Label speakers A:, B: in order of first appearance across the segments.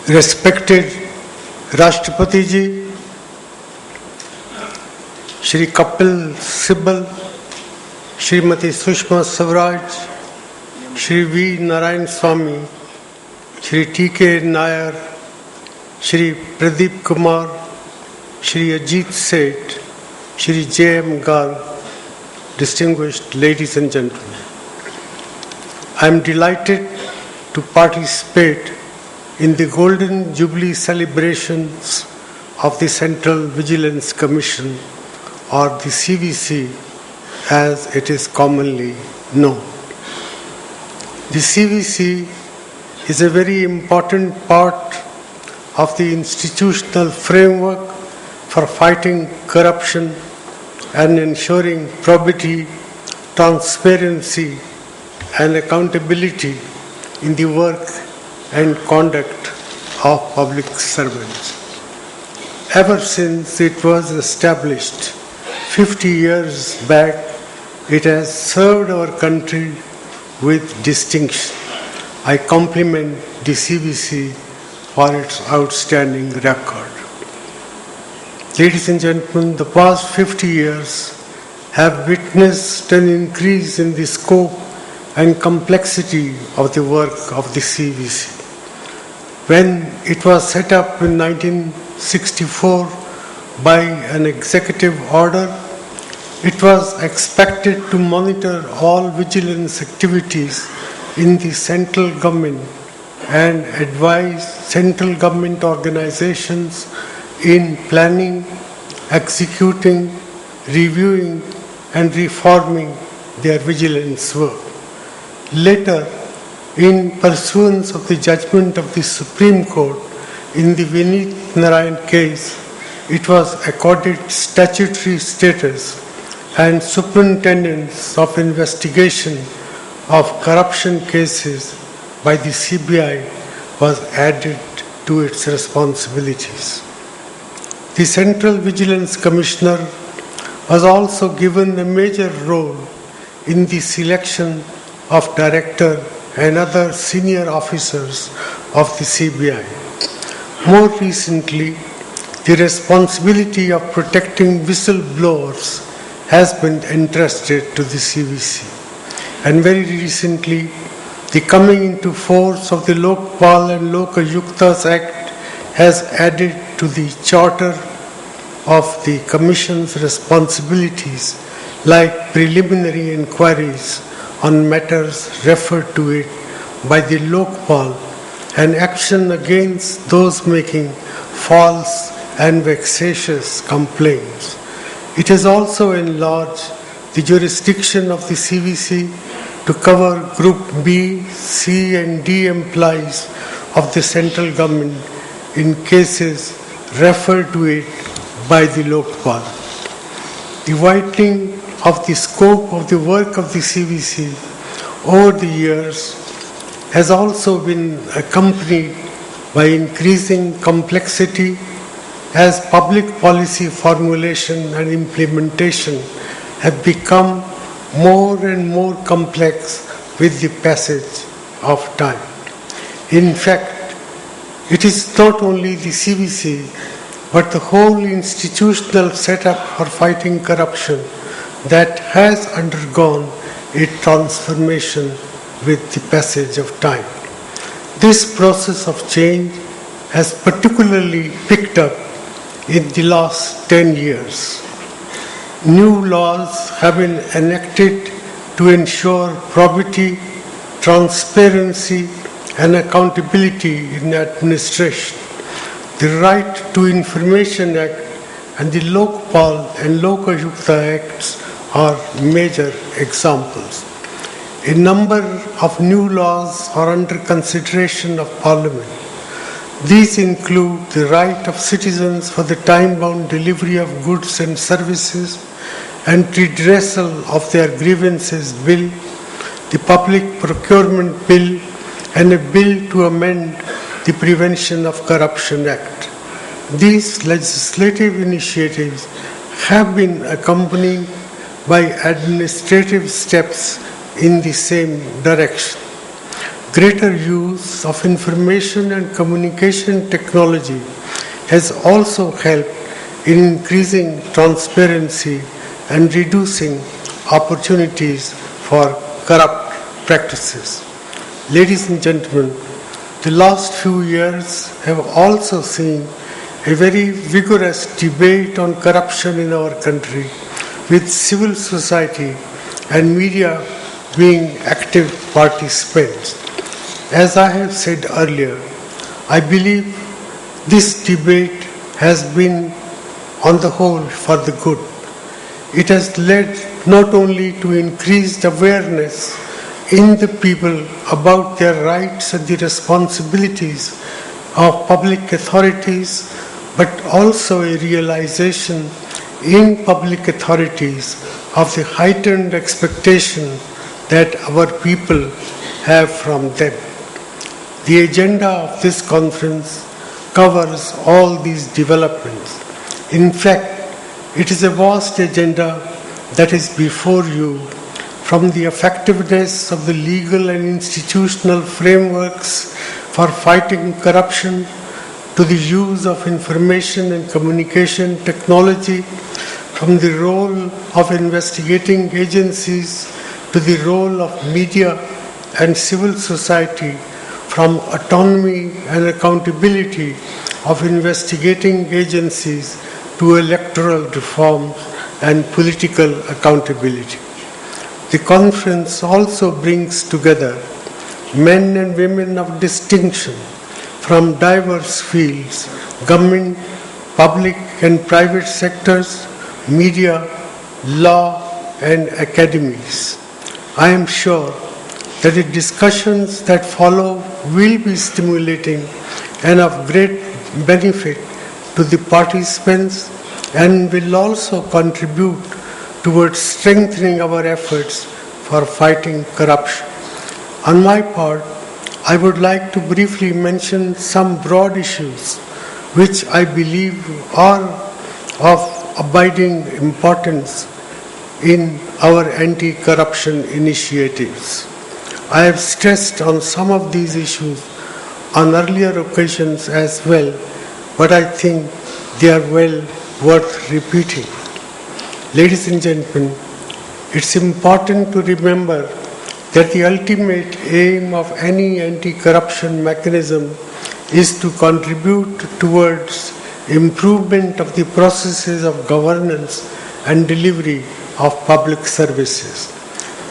A: Respected Rashtrapati Ji, Shri Kapil Sibal, Srimati Sushma Swaraj, Shri V. Narayan Swami, Shri T.K. Nair, Shri Pradeep Kumar, Shri Ajit Seth, Shri J.M. Gal, distinguished ladies and gentlemen. I am delighted to participate in the Golden Jubilee celebrations of the Central Vigilance Commission, or the CVC as it is commonly known. The CVC is a very important part of the institutional framework for fighting corruption and ensuring probity, transparency, and accountability in the work and conduct of public servants. Ever since it was established 50 years back, it has served our country with distinction. I compliment the CVC for its outstanding record. Ladies and gentlemen, the past 50 years have witnessed an increase in the scope and complexity of the work of the CVC. When it was set up in 1964 by an executive order, it was expected to monitor all vigilance activities in the central government and advise central government organizations in planning, executing, reviewing, and reforming their vigilance work. Later, in pursuance of the judgment of the Supreme Court in the Vineet Narayan case, it was accorded statutory status and superintendence of investigation of corruption cases by the CBI was added to its responsibilities. The Central Vigilance Commissioner was also given a major role in the selection of director and other senior officers of the CBI. More recently, the responsibility of protecting whistleblowers has been entrusted to the CVC. And very recently, the coming into force of the Lokpal and Lokayuktas Act has added to the charter of the Commission's responsibilities like preliminary inquiries on matters referred to it by the Lokpal and action against those making false and vexatious complaints. It has also enlarged the jurisdiction of the CVC to cover Group B, C and D employees of the central government in cases referred to it by the Lokpal. The widening of the scope of the work of the CVC over the years has also been accompanied by increasing complexity as public policy formulation and implementation have become more and more complex with the passage of time. In fact, it is not only the CVC but the whole institutional setup for fighting corruption that has undergone a transformation with the passage of time. This process of change has particularly picked up in the last 10 years. New laws have been enacted to ensure probity, transparency, and accountability in administration. The Right to Information Act and the Lokpal and Lokayukta Acts are major examples. A number of new laws are under consideration of Parliament. These include the right of citizens for the time-bound delivery of goods and services and redressal of their grievances bill, the Public Procurement Bill, and a bill to amend the Prevention of Corruption Act. These legislative initiatives have been accompanied by administrative steps in the same direction. greater use of information and communication technology has also helped in increasing transparency and reducing opportunities for corrupt practices. Ladies and gentlemen, the last few years have also seen a very vigorous debate on corruption in our country, with civil society and media being active participants. As I have said earlier, I believe this debate has been, on the whole, for the good. It has led not only to increased awareness in the people about their rights and the responsibilities of public authorities, but also a realization in public authorities of the heightened expectation that our people have from them. The agenda of this conference covers all these developments. In fact, it is a vast agenda that is before you, from the effectiveness of the legal and institutional frameworks for fighting corruption to the use of information and communication technology, from the role of investigating agencies to the role of media and civil society, from autonomy and accountability of investigating agencies to electoral reform and political accountability. The conference also brings together men and women of distinction from diverse fields, government, public and private sectors, media, law and academies. I am sure that the discussions that follow will be stimulating and of great benefit to the participants and will also contribute towards strengthening our efforts for fighting corruption. On my part, I would like to briefly mention some broad issues which I believe are of abiding importance in our anti-corruption initiatives. I have stressed on some of these issues on earlier occasions as well, but I think they are well worth repeating. Ladies and gentlemen, it's important to remember that the ultimate aim of any anti-corruption mechanism is to contribute towards improvement of the processes of governance and delivery of public services.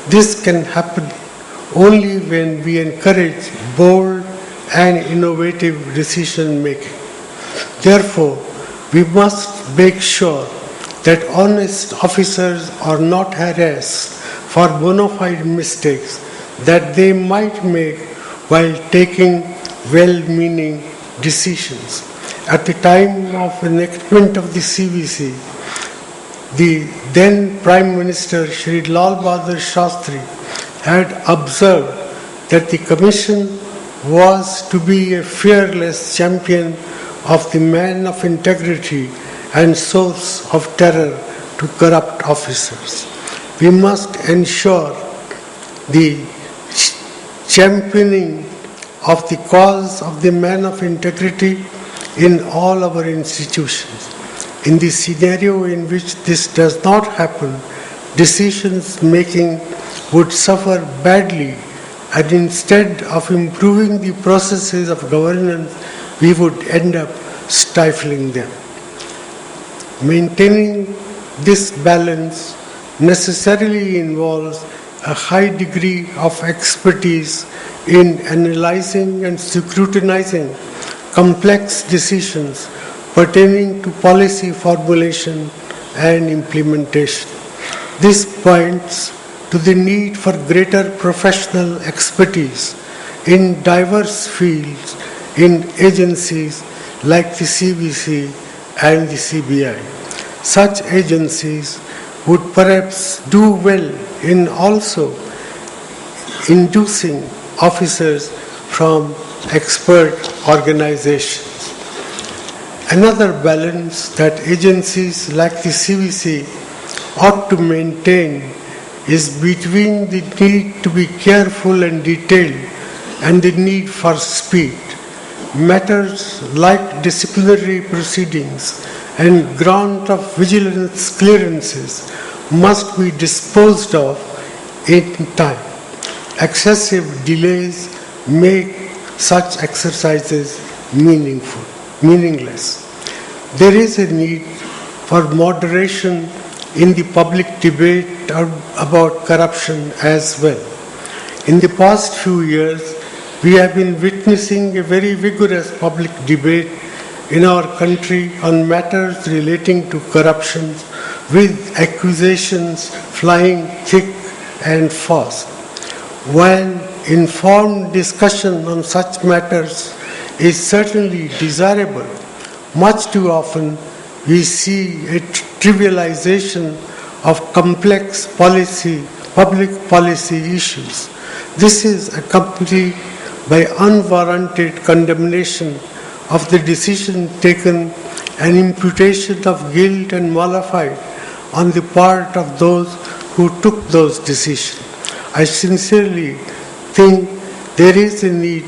A: This can happen only when we encourage bold and innovative decision making. Therefore, we must make sure that honest officers are not harassed for bona fide mistakes that they might make while taking well-meaning decisions. At the time of enactment of the CVC, the then Prime Minister Shri Lal Bahadur Shastri had observed that the Commission was to be a fearless champion of the man of integrity and source of terror to corrupt officers. We must ensure the championing of the cause of the man of integrity in all our institutions. In the scenario in which this does not happen, decisions making would suffer badly, and instead of improving the processes of governance, we would end up stifling them. Maintaining this balance necessarily involves a high degree of expertise in analyzing and scrutinizing complex decisions pertaining to policy formulation and implementation. This points to the need for greater professional expertise in diverse fields in agencies like the CVC and the CBI. Such agencies would perhaps do well in also inducing officers from expert organizations. Another balance that agencies like the CVC ought to maintain is between the need to be careful and detailed and the need for speed. Matters like disciplinary proceedings and grant of vigilance clearances must be disposed of in time. Excessive delays make such exercises meaningless. There is a need for moderation in the public debate about corruption as well. In the past few years, we have been witnessing a very vigorous public debate in our country on matters relating to corruption, with accusations flying thick and fast. While informed discussion on such matters is certainly desirable, much too often we see a trivialization of complex public policy issues. This is accompanied by unwarranted condemnation of the decision taken and imputation of guilt and malafide on the part of those who took those decisions. I sincerely think there is a need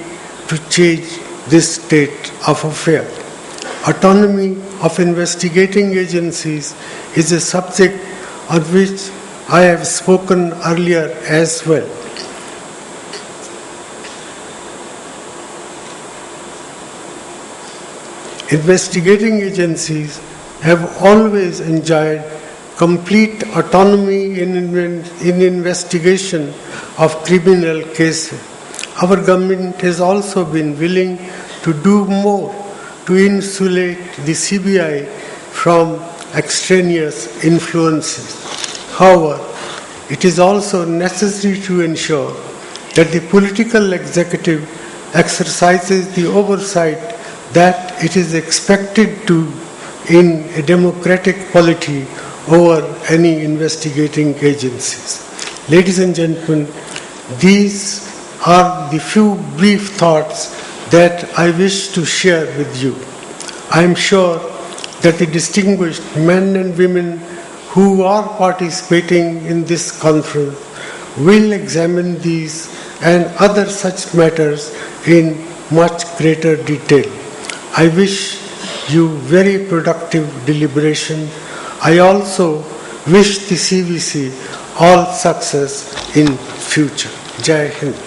A: to change this state of affairs. Autonomy of investigating agencies is a subject on which I have spoken earlier as well. Investigating agencies have always enjoyed complete autonomy in investigation of criminal cases. Our government has also been willing to do more to insulate the CBI from extraneous influences. However, it is also necessary to ensure that the political executive exercises the oversight that it is expected to in a democratic polity over any investigating agencies. Ladies and gentlemen, these are the few brief thoughts that I wish to share with you. I am sure that the distinguished men and women who are participating in this conference will examine these and other such matters in much greater detail. I wish you very productive deliberation. I also wish the CVC all success in future. Jai Hind.